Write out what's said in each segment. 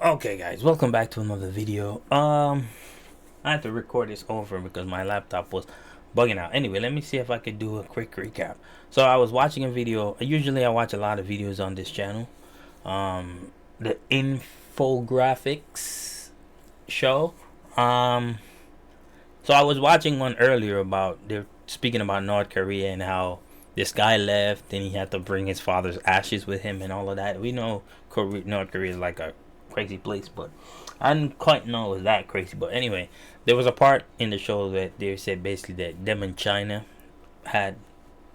Okay guys, welcome back to another video. I had to record this over because my laptop was bugging out. Anyway, let me see if I could do a quick recap. So I was watching a video. Usually I watch a lot of videos on this channel. The infographics show. Um so I was watching one earlier about they're speaking about North Korea and how this guy left and he had to bring his father's ashes with him and all of that. We know North Korea is like a crazy place, but I didn't quite know it was that crazy. But anyway, there was a part in the show that they said basically that them and China had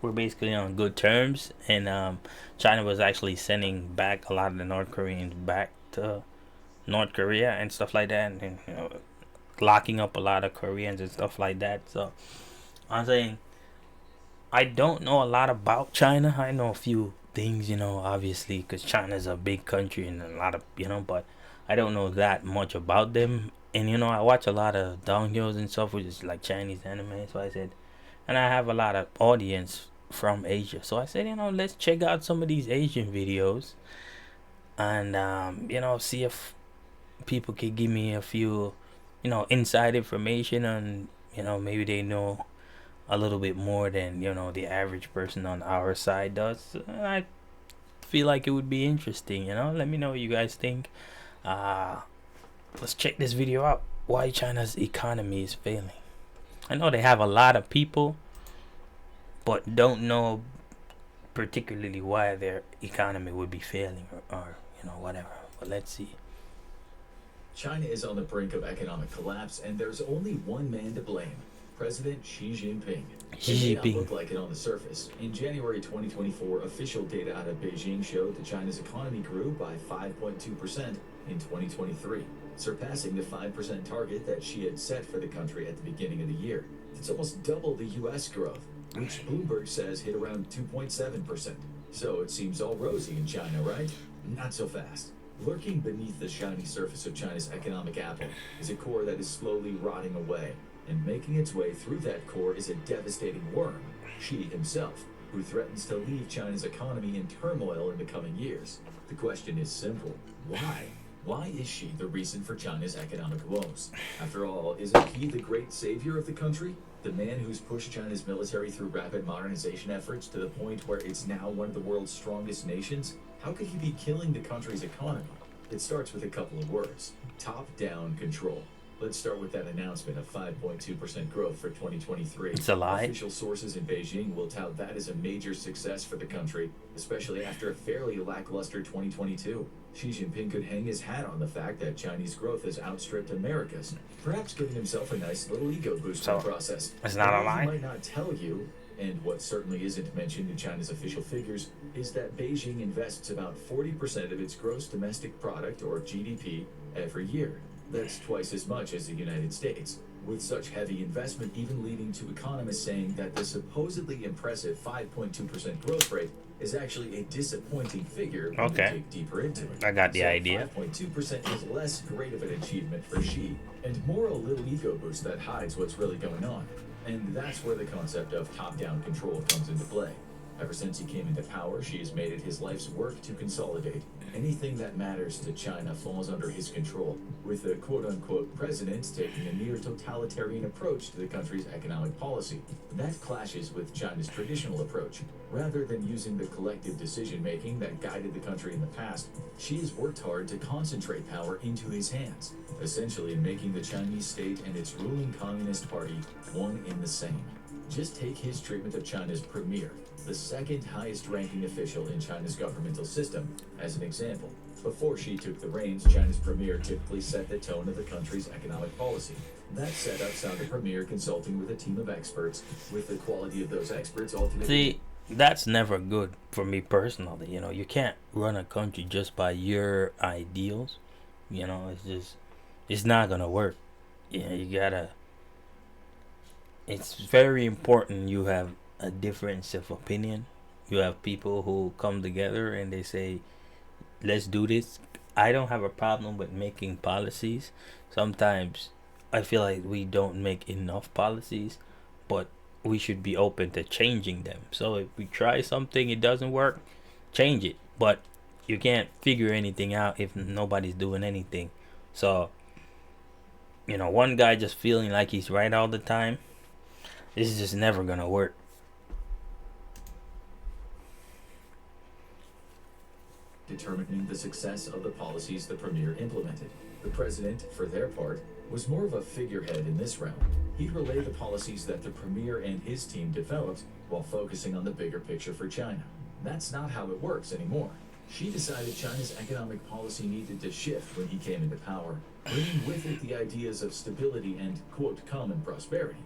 were basically on good terms, and China was actually sending back a lot of the North Koreans back to North Korea and stuff like that, and locking up a lot of Koreans and stuff like that. So I'm saying I don't know a lot about China. I know a few things, obviously, because China's a big country and a lot of, but I don't know that much about them. And, I watch a lot of donghyo's and stuff, which is like Chinese anime. So I said, and I have a lot of audience from Asia. So I said, let's check out some of these Asian videos and, see if people could give me a few, inside information on, maybe they know a little bit more than the average person on our side does. I feel like it would be interesting. Let me know what you guys think. uh let's check this video out. Why China's economy is failing. I know they have a lot of people, but don't know particularly why their economy would be failing, or whatever. But let's see. China is on the brink of economic collapse, and there's only one man to blame: President Xi Jinping. Xi It may not Jinping. look like it on the surface. In January 2024, official data out of Beijing showed that China's economy grew by 5.2% in 2023, surpassing the 5% target that Xi had set for the country at the beginning of the year. It's almost double the US growth, which Bloomberg says hit around 2.7%. So it seems all rosy in China, right? Not so fast. Lurking beneath the shiny surface of China's economic apple is a core that is slowly rotting away, and making its way through that core is a devastating worm, Xi himself, who threatens to leave China's economy in turmoil in the coming years. The question is simple: why? Why is Xi the reason for China's economic woes? After all, isn't he the great savior of the country? The man who's pushed China's military through rapid modernization efforts to the point where it's now one of the world's strongest nations? How could he be killing the country's economy? It starts with a couple of words: top-down control. Let's start with that announcement of 5.2% growth for 2023. It's a lie. Official sources in Beijing will tout that as a major success for the country, especially after a fairly lackluster 2022. Xi Jinping could hang his hat on the fact that Chinese growth has outstripped America's, perhaps giving himself a nice little ego boost in So the process. it's not a What he lie. might not tell you, and what certainly isn't mentioned in China's official figures, is that Beijing invests about 40% of its gross domestic product, or GDP, every year. That's twice as much as the United States, with such heavy investment even leading to economists saying that the supposedly impressive 5.2% growth rate is actually a disappointing figure when you Okay, dig deeper into it. I got the So idea. 5.2% is less great of an achievement for Xi, and more a little ego boost that hides what's really going on. And that's where the concept of top-down control comes into play. Ever since he came into power, Xi has made it his life's work to consolidate. Anything that matters to China falls under his control, with the quote-unquote president taking a near totalitarian approach to the country's economic policy. That clashes with China's traditional approach. Rather than using the collective decision-making that guided the country in the past, Xi has worked hard to concentrate power into his hands, essentially making the Chinese state and its ruling Communist Party one in the same. Just take his treatment of China's premier, the second highest ranking official in China's governmental system, as an example. Before Xi took the reins, China's premier typically set the tone of the country's economic policy. That setup saw the premier consulting with a team of experts, with the quality of those experts ultimately. See, that's never good for me personally. You can't run a country just by your ideals. It's not gonna work. You gotta. It's very important you have a difference of opinion. You have people who come together and they say, let's do this. I don't have a problem with making policies. Sometimes I feel like we don't make enough policies, but we should be open to changing them. So if we try something, it doesn't work, change it. But You can't figure anything out if nobody's doing anything. So, one guy just feeling like he's right all the time, this is just never gonna work. Determining the success of the policies the premier implemented. The president, for their part, was more of a figurehead in this round. He'd relay the policies that the premier and his team developed while focusing on the bigger picture for China. That's not how it works anymore. Xi decided China's economic policy needed to shift when he came into power, bringing with it the ideas of stability and, quote, common prosperity.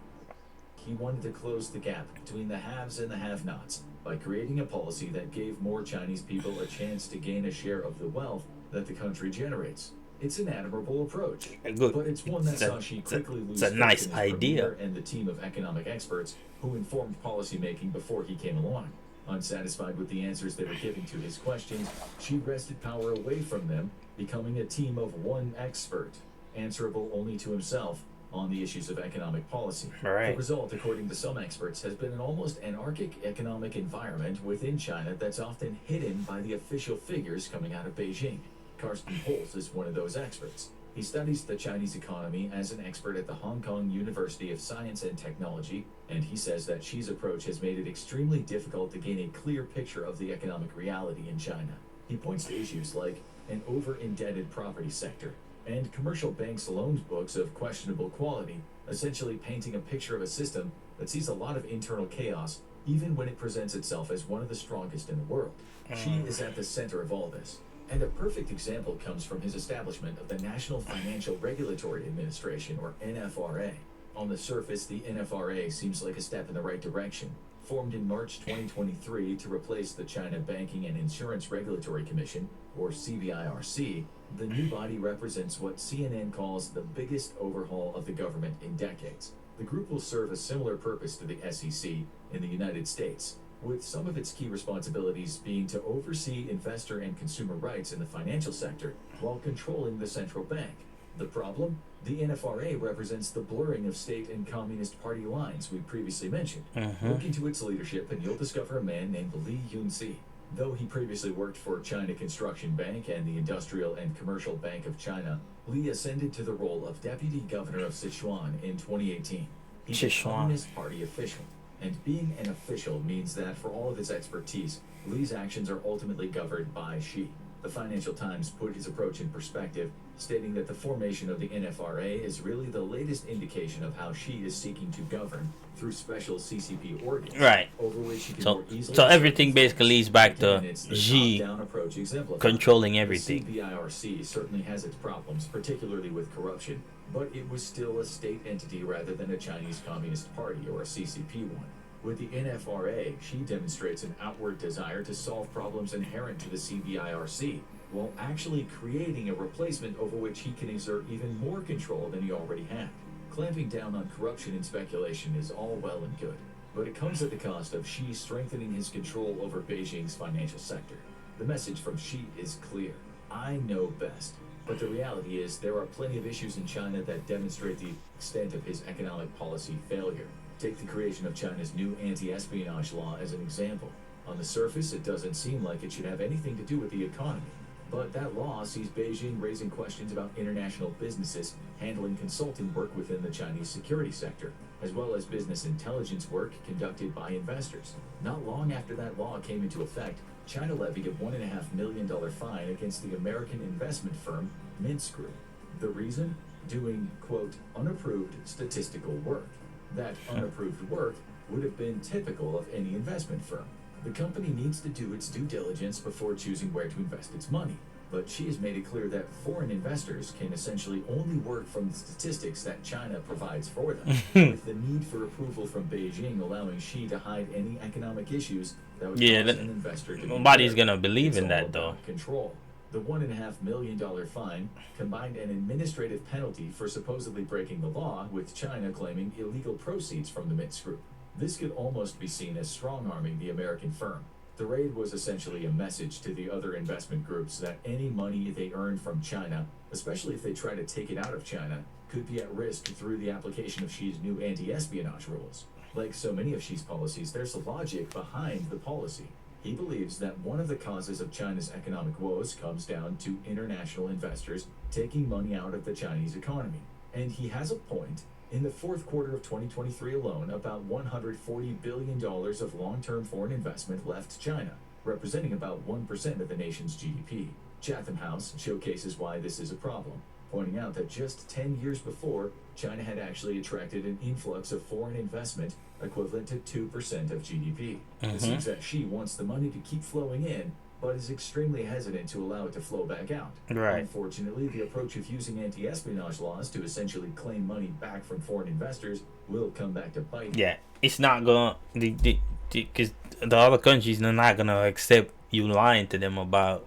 He wanted to close the gap between the haves and the have-nots by creating a policy that gave more Chinese people a chance to gain a share of the wealth that the country generates. It's an admirable approach, Good. but it's one that saw Xi quickly lose It's a nice faith in his idea. premier and the team of economic experts who informed policymaking before he came along. Unsatisfied with the answers they were giving to his questions, Xi wrested power away from them, becoming a team of one expert, answerable only to himself on the issues of economic policy. Right. The result, according to some experts, has been an almost anarchic economic environment within China that's often hidden by the official figures coming out of Beijing. Karsten Holz is one of those experts. He studies the Chinese economy as an expert at the Hong Kong University of Science and Technology, and he says that Xi's approach has made it extremely difficult to gain a clear picture of the economic reality in China. He points to issues like an over-indebted property sector, and commercial banks' loan books of questionable quality, essentially painting a picture of a system that sees a lot of internal chaos, even when it presents itself as one of the strongest in the world. Xi is at the center of all this, and a perfect example comes from his establishment of the National Financial Regulatory Administration, or NFRA. On the surface, the NFRA seems like a step in the right direction. Formed in March 2023 to replace the China Banking and Insurance Regulatory Commission, or CBIRC, the new body represents what CNN calls the biggest overhaul of the government in decades. The group will serve a similar purpose to the SEC in the United States, with some of its key responsibilities being to oversee investor and consumer rights in the financial sector while controlling the central bank. The problem? The NFRA represents the blurring of state and Communist Party lines we previously mentioned. Look into its leadership and you'll discover a man named Li Yunxi. Though he previously worked for China Construction Bank and the Industrial and Commercial Bank of China, Li ascended to the role of Deputy Governor of Sichuan in 2018. He's a Communist Party official, and being an official means that for all of his expertise, Li's actions are ultimately governed by Xi. The Financial Times put his approach in perspective, stating that the formation of the NFRA is really the latest indication of how Xi is seeking to govern through special CCP organs, Right. over which he can So, more easily so everything basically leads back to it's the Xi top-down approach exemplified. controlling everything. The CBIRC certainly has its problems, particularly with corruption, but it was still a state entity rather than a Chinese Communist Party or a CCP one. With the NFRA, Xi demonstrates an outward desire to solve problems inherent to the CBIRC, while actually creating a replacement over which he can exert even more control than he already had. Clamping down on corruption and speculation is all well and good, but it comes at the cost of Xi strengthening his control over Beijing's financial sector. The message from Xi is clear: I know best. But the reality is there are plenty of issues in China that demonstrate the extent of his economic policy failure. Take the creation of China's new anti-espionage law as an example. On the surface, it doesn't seem like it should have anything to do with the economy. But that law sees Beijing raising questions about international businesses handling consulting work within the Chinese security sector, as well as business intelligence work conducted by investors. Not long after that law came into effect, China levied a $1.5 million fine against the American investment firm Mintz Group. The reason? Doing, quote, unapproved statistical work. That unapproved work would have been typical of any investment firm. The company needs to do its due diligence before choosing where to invest its money. But Xi has made it clear that foreign investors can essentially only work from the statistics that China provides for them, with the need for approval from Beijing allowing Xi to hide any economic issues that would cause an investor to nobody's be gonna believe in that all though. about control. The $1.5 million fine combined an administrative penalty for supposedly breaking the law, with China claiming illegal proceeds from the Mintz Group. This could almost be seen as strong-arming the American firm. The raid was essentially a message to the other investment groups that any money they earned from China, especially if they try to take it out of China, could be at risk through the application of Xi's new anti-espionage rules. Like so many of Xi's policies, there's logic behind the policy. He believes that one of the causes of China's economic woes comes down to international investors taking money out of the Chinese economy. And he has a point. In the fourth quarter of 2023 alone, about $140 billion of long-term foreign investment left China, representing about 1% of the nation's GDP. Chatham House showcases why this is a problem, pointing out that just 10 years before, China had actually attracted an influx of foreign investment equivalent to 2% of GDP. It seems that Xi wants the money to keep flowing in, but is extremely hesitant to allow it to flow back out. Right. Unfortunately, the approach of using anti-espionage laws to essentially claim money back from foreign investors will come back to bite. Yeah, it's not gonna, because the other countries are not gonna accept you lying to them about,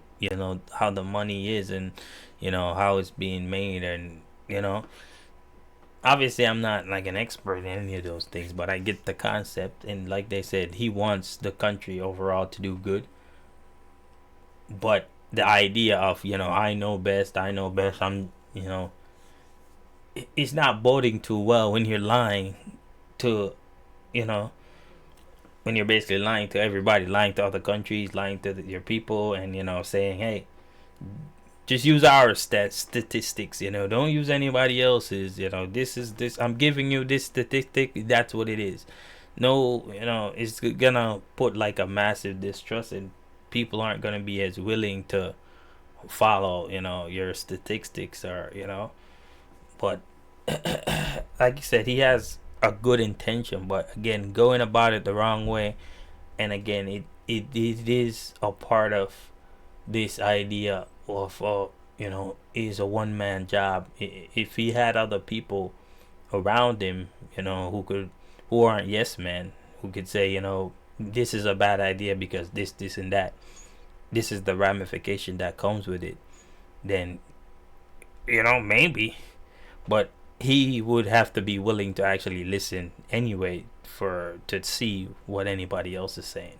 how the money is, and how it's being made, and obviously I'm not like an expert in any of those things, but I get the concept. And like they said, he wants the country overall to do good. But the idea of, I know best, I'm, it's not boding too well when you're lying to, you know, when you're basically lying to everybody, lying to other countries, lying to your people, and, saying, hey, just use our statistics, don't use anybody else's, this, I'm giving you this statistic, that's what it is. No, it's gonna put like a massive distrust, and people aren't gonna be as willing to follow, your statistics, or, but like you said, he has a good intention, but again, going about it the wrong way. And again, it is a part of this idea of, is a one-man job. If he had other people around him, who aren't yes men, who could say, this is a bad idea because this and that, this is the ramification that comes with it, then, maybe. But he would have to be willing to actually listen anyway to see what anybody else is saying.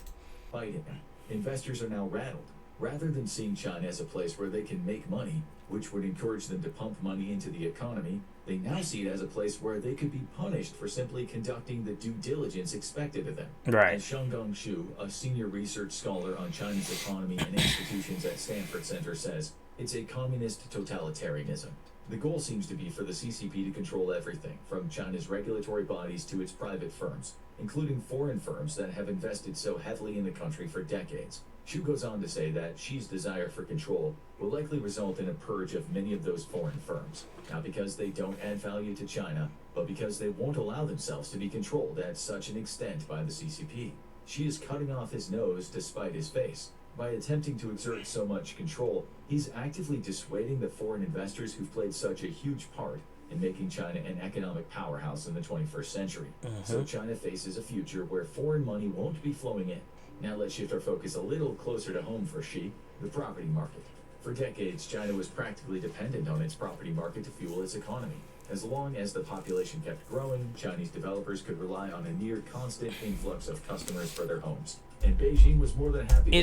Biden. Investors are now rattled. Rather than seeing China as a place where they can make money, which would encourage them to pump money into the economy, they now see it as a place where they could be punished for simply conducting the due diligence expected of them. Right. And Shengong Xu, a senior research scholar on China's economy and institutions at Stanford Center, says it's a communist totalitarianism. The goal seems to be for the CCP to control everything, from China's regulatory bodies to its private firms, including foreign firms that have invested so heavily in the country for decades. Xu goes on to say that Xi's desire for control will likely result in a purge of many of those foreign firms, not because they don't add value to China, but because they won't allow themselves to be controlled at such an extent by the CCP. Xi is cutting off his nose to spite his face. By attempting to exert so much control, he's actively dissuading the foreign investors who've played such a huge part in making China an economic powerhouse in the 21st century. So China faces a future where foreign money won't be flowing in. Now let's shift our focus a little closer to home for Xi, the property market. For decades, China was practically dependent on its property market to fuel its economy. As long as the population kept growing, Chinese developers could rely on a near constant influx of customers for their homes. And Beijing was more than happy to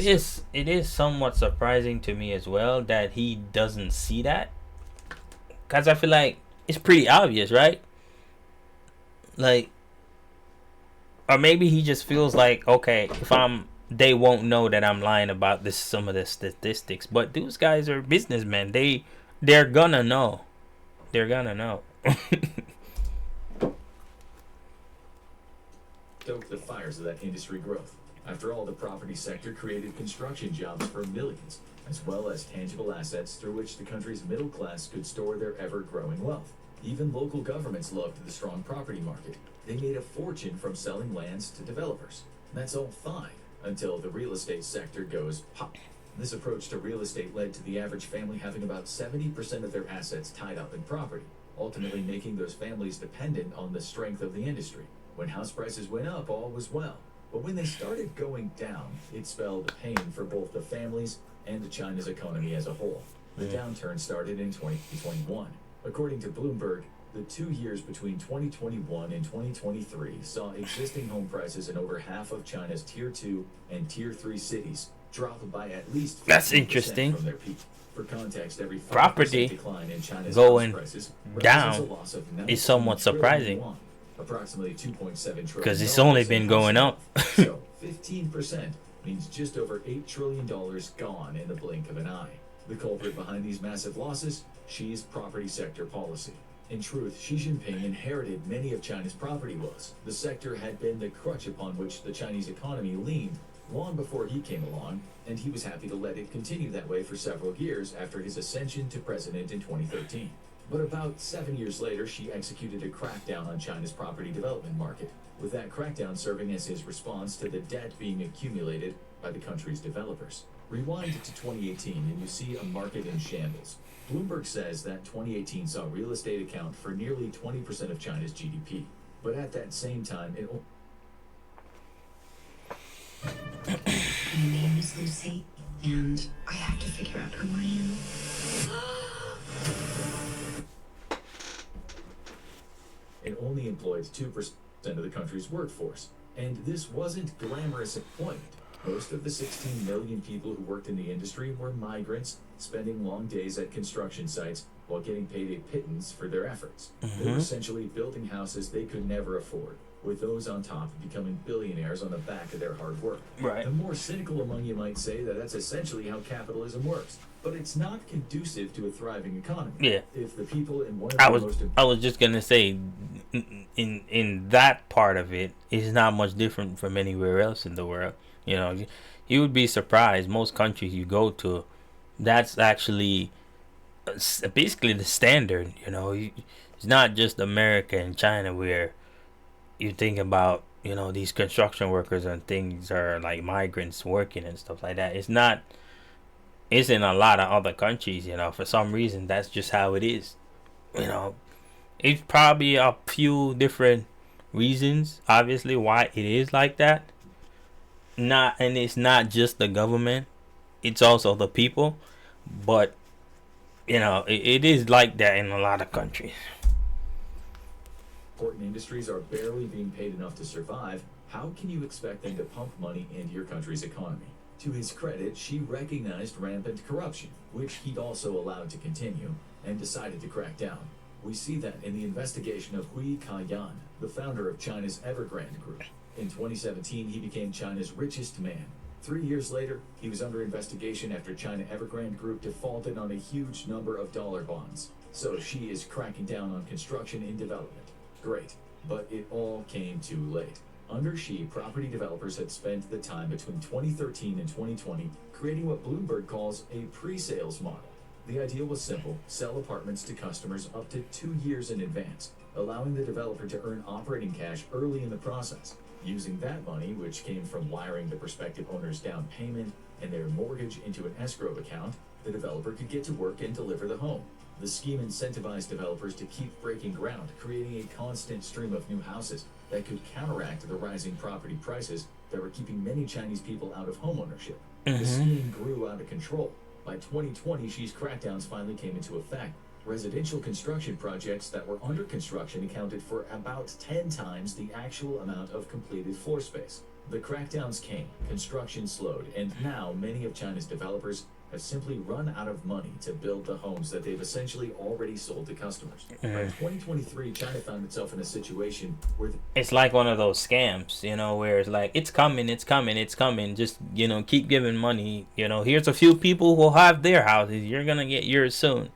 It is somewhat surprising to me as well that he doesn't see that. Because I feel like it's pretty obvious, right? Like, or maybe he just feels like, okay, they won't know that I'm lying about some of the statistics. But those guys are businessmen. They're gonna know. They're gonna know. Stoke the fires of that industry growth. After all, the property sector created construction jobs for millions, as well as tangible assets through which the country's middle class could store their ever-growing wealth. Even local governments loved the strong property market. They made a fortune from selling lands to developers. That's all fine, until the real estate sector goes pop. This approach to real estate led to the average family having about 70% of their assets tied up in property, ultimately making those families dependent on the strength of the industry. When house prices went up, all was well. But when they started going down, it spelled pain for both the families and China's economy as a whole. The downturn started in 2021. According to Bloomberg, the 2 years between 2021 and 2023 saw existing home prices in over half of China's Tier 2 and Tier 3 cities drop by at least 50% from their peak. For context, every 5% Property decline in China's going house prices down a loss of is somewhat surprising. Approximately 2.7 trillion. Because it's only been going up. So 15% means just over $8 trillion gone in the blink of an eye. The culprit behind these massive losses? Xi's property sector policy. In truth, Xi Jinping inherited many of China's property woes. The sector had been the crutch upon which the Chinese economy leaned long before he came along, and he was happy to let it continue that way for several years after his ascension to president in 2013. But about 7 years later, Xi executed a crackdown on China's property development market, with that crackdown serving as his response to the debt being accumulated by the country's developers. Rewind to 2018 and you see a market in shambles. Bloomberg says that 2018 saw real estate account for nearly 20% of China's GDP. But at that same time, My name is Lucy, and I have to figure out who I am. It only employed 2% of the country's workforce. And this wasn't glamorous employment. Most of the 16 million people who worked in the industry were migrants, spending long days at construction sites while getting paid a pittance for their efforts. They were essentially building houses they could never afford, with those on top becoming billionaires on the back of their hard work. Right. The more cynical among you might say that that's essentially how capitalism works, but it's not conducive to a thriving economy. Yeah. If the people in one of I the was most I was just gonna say, in that part of it, it's not much different from anywhere else in the world. You know, you would be surprised. Most countries you go to, that's actually basically the standard. You know, it's not just America and China where you think about, you know, these construction workers and things are like migrants working and stuff like that. It's in a lot of other countries, you know, for some reason that's just how it is. You know, it's probably a few different reasons, obviously, why it is like that. And it's not just the government, it's also the people. But, you know, it is like that in a lot of countries. important industries are barely being paid enough to survive, how can you expect them to pump money into your country's economy? To his credit, Xi recognized rampant corruption, which he'd also allowed to continue, and decided to crack down. We see that in the investigation of Hui Ka-yan, the founder of China's Evergrande Group. In 2017, he became China's richest man. 3 years later, he was under investigation after China Evergrande Group defaulted on a huge number of dollar bonds. So Xi is cracking down on construction and development. Great, but it all came too late. Under Xi, property developers had spent the time between 2013 and 2020 creating what Bloomberg calls a pre-sales model. The idea was simple: sell apartments to customers up to 2 years in advance, allowing the developer to earn operating cash early in the process. Using that money, which came from wiring the prospective owner's down payment and their mortgage into an escrow account, the developer could get to work and deliver the home. The scheme incentivized developers to keep breaking ground, creating a constant stream of new houses that could counteract the rising property prices that were keeping many Chinese people out of homeownership. The scheme grew out of control. By 2020, Xi's crackdowns finally came into effect. Residential construction projects that were under construction accounted for about 10 times the actual amount of completed floor space. The crackdowns came, construction slowed, and now many of China's developers have simply run out of money to build the homes that they've essentially already sold to customers. By 2023, China found itself in a situation where It's like one of those scams, you know, where it's like, it's coming, it's coming, it's coming. Just, you know, keep giving money. You know, here's a few people who have their houses. You're going to get yours soon.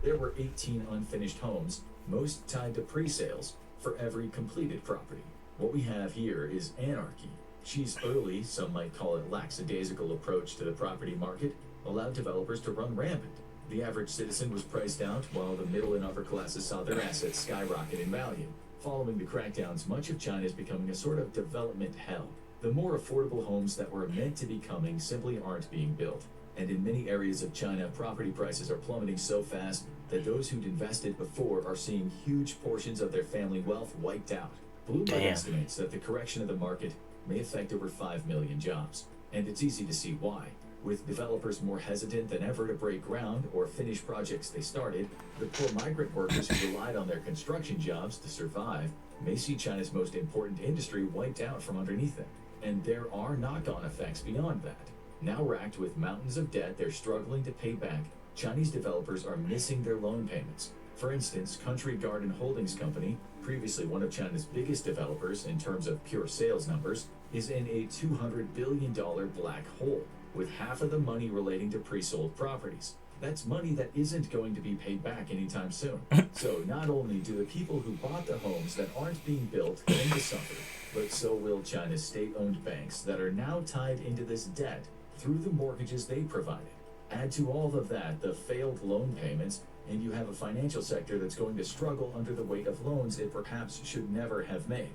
there were 18 unfinished homes, most tied to pre-sales, for every completed property. What we have here is anarchy. Xi's early, some might call it lackadaisical approach to the property market allowed developers to run rampant. The average citizen was priced out, while the middle and upper classes saw their assets skyrocket in value. Following the crackdowns, much of China is becoming a sort of development hell. The more affordable homes that were meant to be coming simply aren't being built. And in many areas of China, property prices are plummeting so fast that those who'd invested before are seeing huge portions of their family wealth wiped out. Bloomberg estimates that the correction of the market may affect over 5 million jobs. And it's easy to see why. With developers more hesitant than ever to break ground or finish projects they started, the poor migrant workers who relied on their construction jobs to survive may see China's most important industry wiped out from underneath them. And there are knock-on effects beyond that. Now racked with mountains of debt they're struggling to pay back, Chinese developers are missing their loan payments. For instance, Country Garden Holdings Company, previously one of China's biggest developers in terms of pure sales numbers, is in a $200 billion black hole, with half of the money relating to pre-sold properties. That's money that isn't going to be paid back anytime soon. So not only do the people who bought the homes that aren't being built going to suffer, but so will China's state-owned banks that are now tied into this debt through the mortgages they provided. Add to all of that the failed loan payments, and you have a financial sector that's going to struggle under the weight of loans it perhaps should never have made.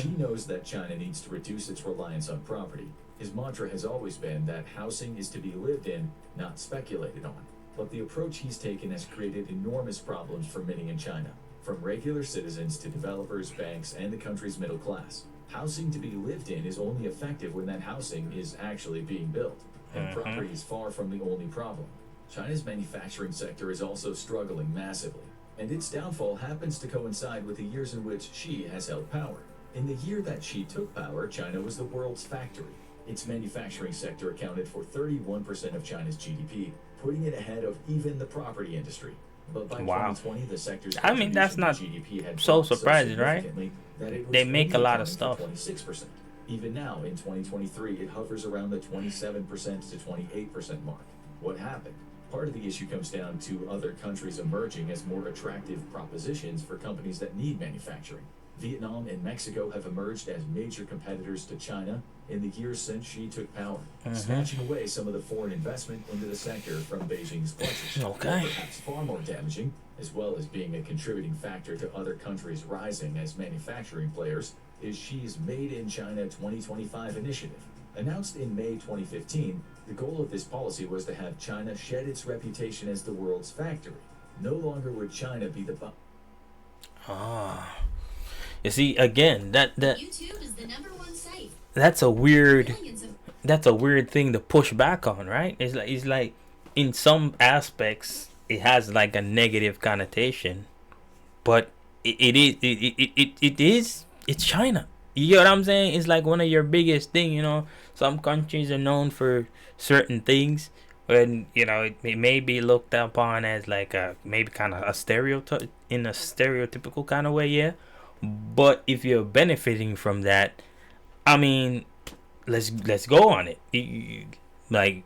She knows that China needs to reduce its reliance on property. His mantra has always been that housing is to be lived in, not speculated on. But the approach he's taken has created enormous problems for many in China, from regular citizens to developers, banks, and the country's middle class. Housing to be lived in is only effective when that housing is actually being built, and property is far from the only problem. China's manufacturing sector is also struggling massively, and its downfall happens to coincide with the years in which Xi has held power. In the year that Xi took power, China was the world's factory. Its manufacturing sector accounted for 31% of China's GDP, putting it ahead of even the property industry. But by 2020, the sector's that's not GDP had so dropped surprising, right? significantly that it was They make a only lot of accounting stuff. for 26%. Even now, in 2023, it hovers around the 27% to 28% mark. What happened? Part of the issue comes down to other countries emerging as more attractive propositions for companies that need manufacturing. Vietnam and Mexico have emerged as major competitors to China in the years since Xi took power, snatching away some of the foreign investment into the sector from Beijing's clutches. Okay. Perhaps far more damaging, as well as being a contributing factor to other countries rising as manufacturing players, is Xi's Made in China 2025 initiative. Announced in May 2015, the goal of this policy was to have China shed its reputation as the world's factory. No longer would China be the You see, again, that YouTube is the #1 site. that's a weird Millions of that's a weird thing to push back on, right? It's like in some aspects it has like a negative connotation, but it's China. You get what I'm saying? It's like one of your biggest thing, you know. Some countries are known for certain things, and you know it may be looked upon as like a maybe kind of a stereotype in a stereotypical kind of way, yeah. But if you're benefiting from that, I mean, let's go on it. Like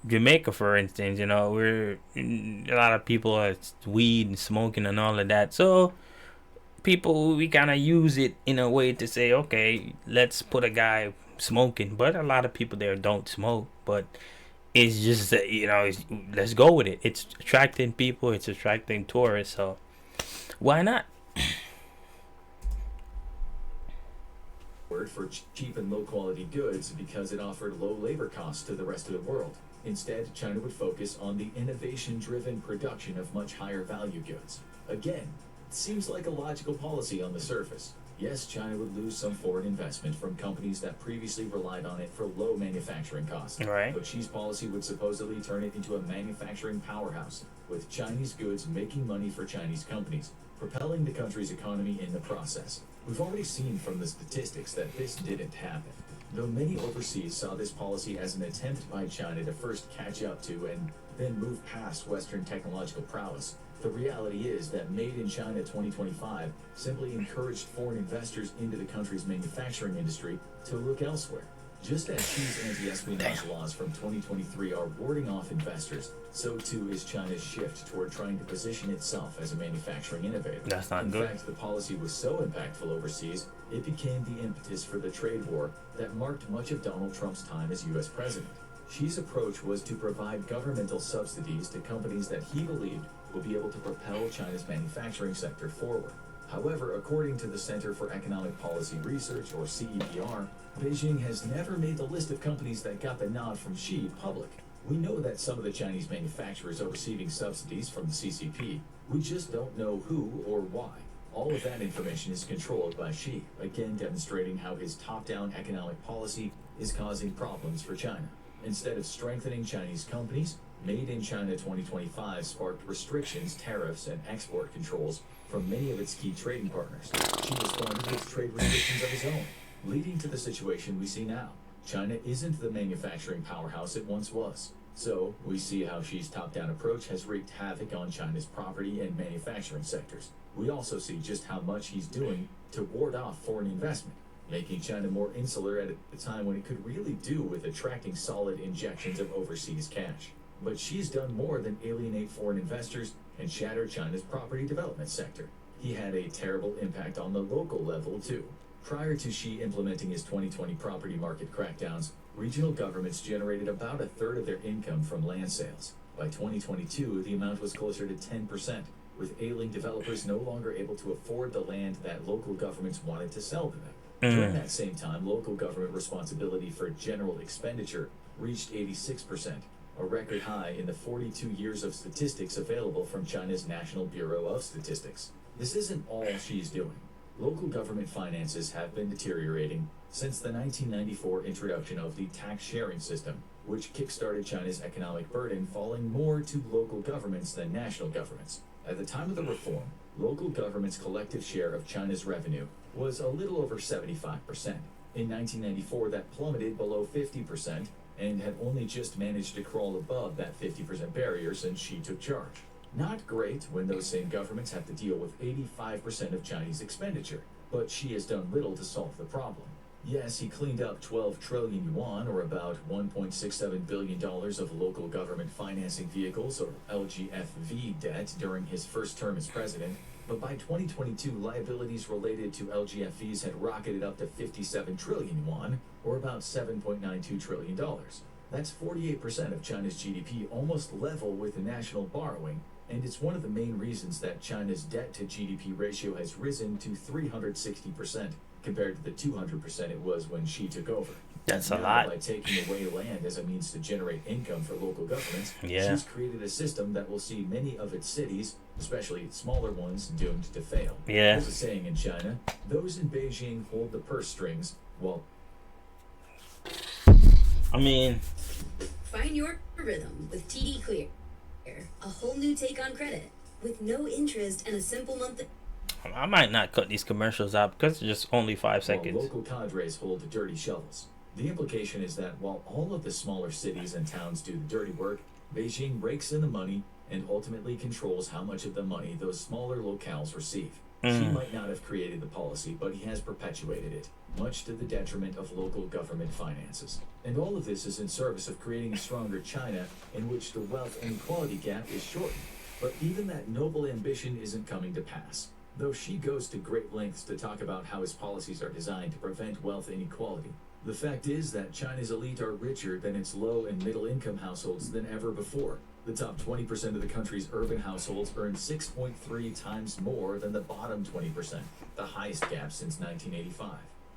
Jamaica, for instance, you know, we're a lot of people are weed and smoking and all of that. So people, we kind of use it in a way to say, okay, let's put a guy smoking. But a lot of people there don't smoke. But it's just that, you know, let's go with it. It's attracting people. It's attracting tourists. So why not? for cheap and low quality goods because it offered low labor costs to the rest of the world. Instead, China would focus on the innovation driven production of much higher value goods. Again, it seems like a logical policy on the surface. Yes, China would lose some foreign investment from companies that previously relied on it for low manufacturing costs. Right. But Xi's policy would supposedly turn it into a manufacturing powerhouse, with Chinese goods making money for Chinese companies, propelling the country's economy in the process. We've already seen from the statistics that this didn't happen. Though many overseas saw this policy as an attempt by China to first catch up to and then move past Western technological prowess, the reality is that Made in China 2025 simply encouraged foreign investors into the country's manufacturing industry to look elsewhere. Just as Xi's anti-espionage laws from 2023 are warding off investors, so too is China's shift toward trying to position itself as a manufacturing innovator. That's not In good. fact, the policy was so impactful overseas, it became the impetus for the trade war that marked much of Donald Trump's time as U.S. president. Xi's approach was to provide governmental subsidies to companies that he believed would be able to propel China's manufacturing sector forward. However, according to the Center for Economic Policy Research, or CEPR, Beijing has never made the list of companies that got the nod from Xi public. We know that some of the Chinese manufacturers are receiving subsidies from the CCP. We just don't know who or why. All of that information is controlled by Xi, again demonstrating how his top-down economic policy is causing problems for China. Instead of strengthening Chinese companies, Made in China 2025 sparked restrictions, tariffs, and export controls from many of its key trading partners. Xi responded with trade restrictions of his own, leading to the situation we see now. China isn't the manufacturing powerhouse it once was. So, we see how Xi's top-down approach has wreaked havoc on China's property and manufacturing sectors. We also see just how much he's doing to ward off foreign investment, making China more insular at a time when it could really do with attracting solid injections of overseas cash. But Xi's done more than alienate foreign investors and shatter China's property development sector. He had a terrible impact on the local level, too. Prior to Xi implementing his 2020 property market crackdowns, regional governments generated about a third of their income from land sales. By 2022, the amount was closer to 10%, with ailing developers no longer able to afford the land that local governments wanted to sell to them. During that same time, local government responsibility for general expenditure reached 86%, a record high in the 42 years of statistics available from China's National Bureau of Statistics. This isn't all Xi's doing. Local government finances have been deteriorating since the 1994 introduction of the tax sharing system, which kickstarted China's economic burden falling more to local governments than national governments. At the time of the reform, local governments' collective share of China's revenue was a little over 75%. In 1994, that plummeted below 50% and had only just managed to crawl above that 50% barrier since Xi took charge. Not great when those same governments have to deal with 85% of Chinese expenditure, but Xi has done little to solve the problem. Yes, he cleaned up 12 trillion yuan, or about $1.67 billion of local government financing vehicles, or LGFV debt, during his first term as president, but by 2022, liabilities related to LGFVs had rocketed up to 57 trillion yuan, or about $7.92 trillion. That's 48% of China's GDP, almost level with the national borrowing, and it's one of the main reasons that China's debt to GDP ratio has risen to 360%, compared to the 200% it was when Xi took over. That's Now, a lot. by taking away land as a means to generate income for local governments, Yeah. Xi's created a system that will see many of its cities, especially smaller ones, doomed to fail. Yeah. There's a saying in China, those in Beijing hold the purse strings, while I mean, Find your rhythm with TD Clear. A whole new take on credit with no interest and a simple month. I might not cut these commercials out because it's just only 5 while seconds. local cadres hold dirty shovels. The implication is that while all of the smaller cities and towns do the dirty work, Beijing rakes in the money and ultimately controls how much of the money those smaller locales receive. Xi might not have created the policy, but he has perpetuated it, much to the detriment of local government finances. And all of this is in service of creating a stronger China in which the wealth inequality gap is shortened. But even that noble ambition isn't coming to pass. Though Xi goes to great lengths to talk about how his policies are designed to prevent wealth inequality, the fact is that China's elite are richer than its low and middle income households than ever before. The top 20% of the country's urban households earn 6.3 times more than the bottom 20%, the highest gap since 1985.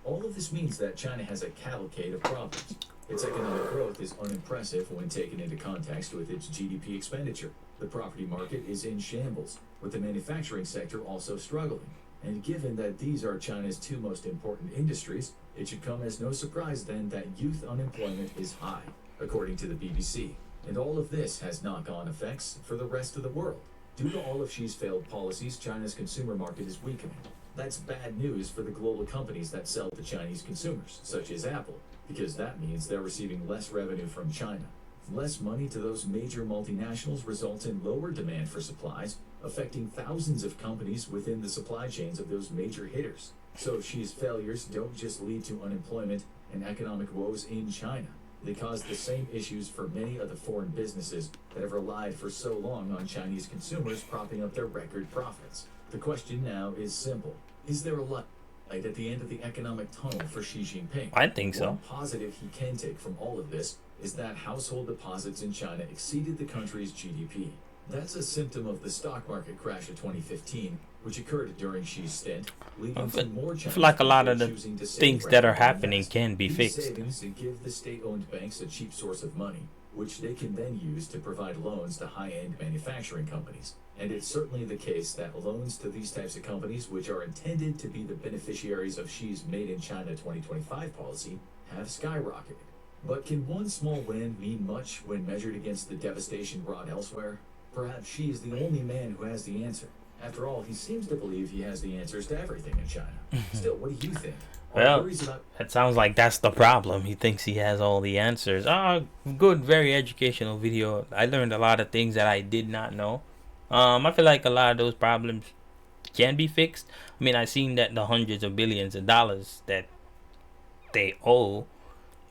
All of this means that China has a cavalcade of problems. Its economic growth is unimpressive when taken into context with its GDP expenditure. The property market is in shambles, with the manufacturing sector also struggling. And given that these are China's two most important industries, it should come as no surprise then that youth unemployment is high, according to the BBC. And all of this has knock-on effects for the rest of the world. Due to all of Xi's failed policies, China's consumer market is weakening. That's bad news for the global companies that sell to Chinese consumers, such as Apple, because that means they're receiving less revenue from China. Less money to those major multinationals results in lower demand for supplies, affecting thousands of companies within the supply chains of those major hitters. So Xi's failures don't just lead to unemployment and economic woes in China. They cause the same issues for many of the foreign businesses that have relied for so long on Chinese consumers propping up their record profits. The question now is simple. Is there a light at the end of the economic tunnel for Xi Jinping? I think so. One positive he can take from all of this is that household deposits in China exceeded the country's GDP. That's a symptom of the stock market crash of 2015, which occurred during Xi's stint, leading to more I Chinese feel like a lot of people the choosing to save things that are rather than happening invest. can be These fixed. savings give the state-owned banks a cheap source of money, which they can then use to provide loans to high-end manufacturing companies. And it's certainly the case that loans to these types of companies, which are intended to be the beneficiaries of Xi's Made in China 2025 policy, have skyrocketed. But can one small win mean much when measured against the devastation wrought elsewhere? Perhaps Xi is the only man who has the answer. After all, he seems to believe he has the answers to everything in China. Still, what do you think? Well, worries about that sounds like that's the problem. He thinks he has all the answers. Good, very educational video. I learned a lot of things that I did not know. I feel like a lot of those problems can be fixed. I mean, I've seen that the hundreds of billions of dollars that they owe,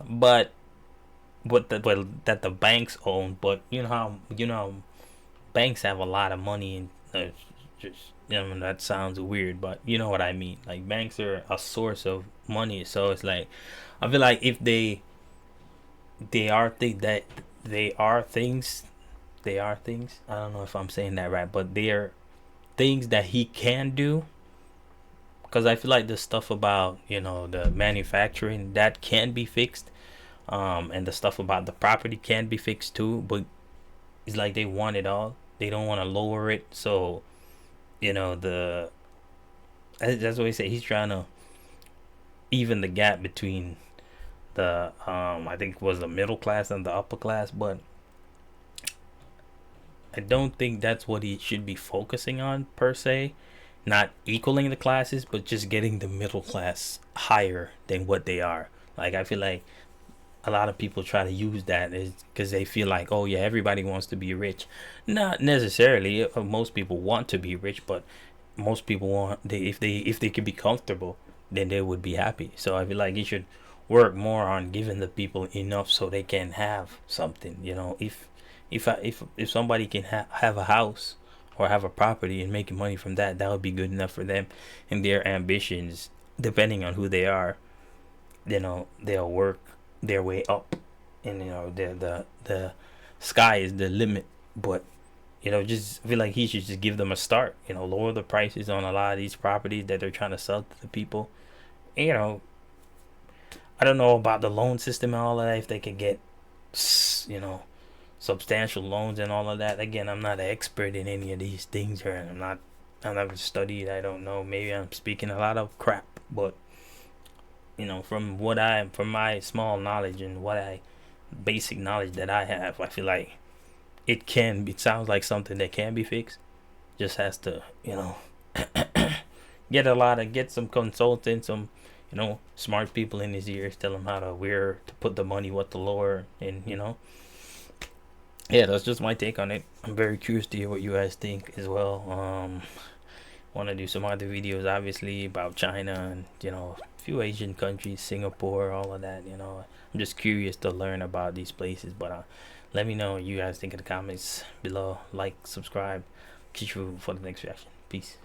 but that the banks own. But you know how banks have a lot of money, and just that sounds weird, but you know what I mean. Like, banks are a source of money, so it's like I feel like if they are that they are things. I don't know if I'm saying that right, but they are things that he can do. Because I feel like the stuff about the manufacturing that can be fixed, and the stuff about the property can be fixed too. But it's like they want it all. They don't want to lower it, so the that's what he said. He's trying to even the gap between the I think it was the middle class and the upper class, but I don't think that's what he should be focusing on per se. Not equaling the classes, but just getting the middle class higher than what they are. Like, I feel like a lot of people try to use that is because they feel like, oh yeah, everybody wants to be rich. Not necessarily. Most people want to be rich, but most people if they could be comfortable, then they would be happy. So I feel like you should work more on giving the people enough so they can have something. If somebody can have a house or have a property and making money from that, that would be good enough for them and their ambitions. Depending on who they are, they'll work their way up, and the sky is the limit. But just feel like he should just give them a start. Lower the prices on a lot of these properties that they're trying to sell to the people. And, I don't know about the loan system and all of that, if they could get substantial loans and all of that. Again, I'm not an expert in any of these things, or I've never studied. I don't know. Maybe I'm speaking a lot of crap, but from my small knowledge and basic knowledge that I have, I feel like it sounds like something that can be fixed. Just has to get some consultants, some smart people in his ears, tell him where to put the money, what to lower, and yeah, that's just my take on it. I'm very curious to hear what you guys think as well. Want to do some other videos, obviously, about China and a few Asian countries, Singapore, all of that. I'm just curious to learn about these places. But let me know what you guys think in the comments below. Like, subscribe, catch you for the next reaction. Peace.